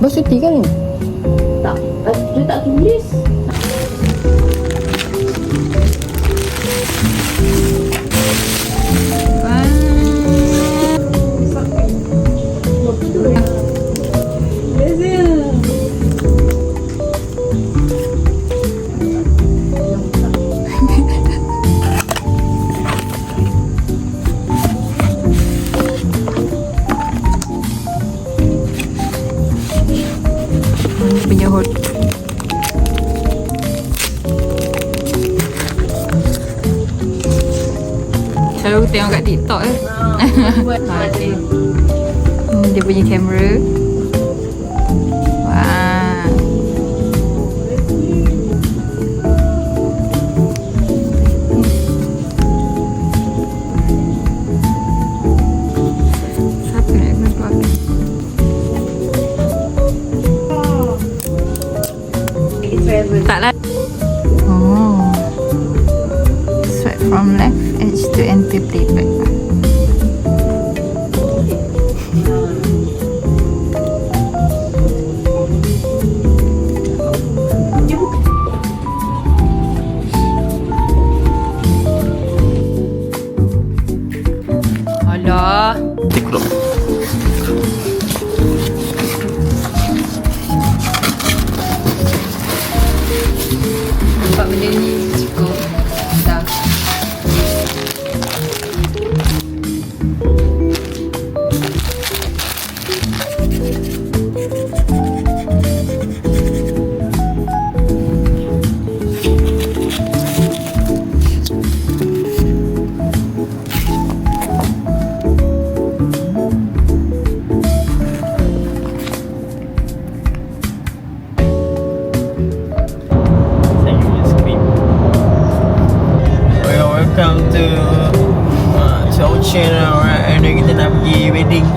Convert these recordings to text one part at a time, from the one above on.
Bersuti kan ni? Tak, dia tak tulis. Punya hot. Selalu tengok kat TikTok eh. Okay. Dia punya kamera. Wah. Siapa nak kena keluar? Taklah. Oh. Swipe from left edge to enter playback. Alah. Tiklop. Nampak benda ni cukup dah. Welcome to channel, right? And kita nak pergi wedding.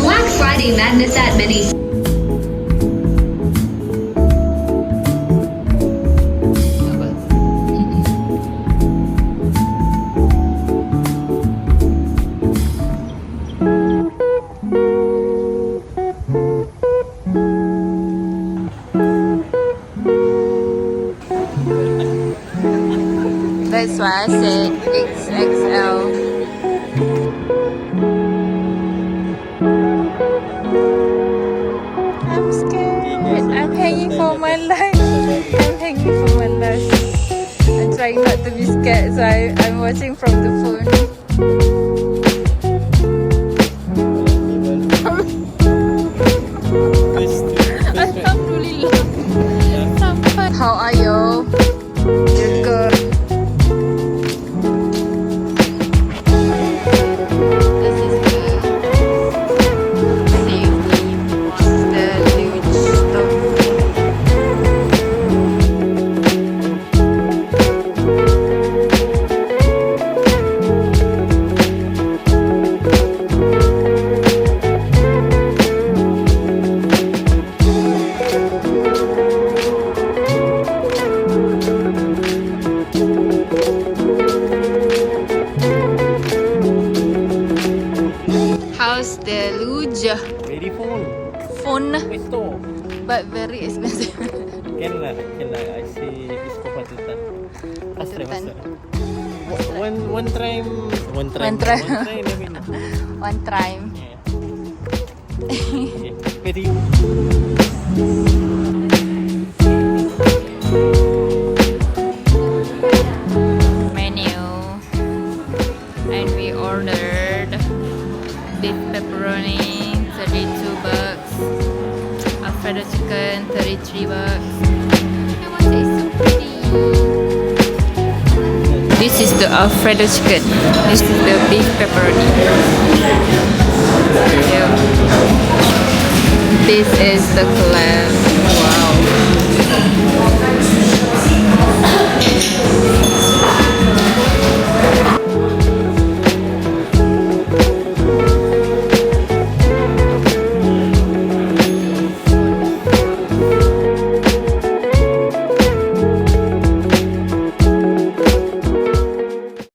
Black Friday madness at many. That's why I said XXL. I'm scared. I'm hanging for my life. I'm hanging for my life. I'm trying not to be scared, so I'm watching from the phone. Alhamdulillah. Sampai. How are you? You're good. This is the safety Skyluge stuff. How's the luge? Very full. Phone, Store. but very expensive. Can lah. I see it's for patutan. Patutan. One time. One try. I mean. One time. Yeah. Very. Menu, and we ordered beef pepperoni, 32 bucks. Alfredo chicken, 33 bucks. I want to say so pretty. This is the Alfredo chicken. This is the beef pepperoni. Yeah. This is the clam.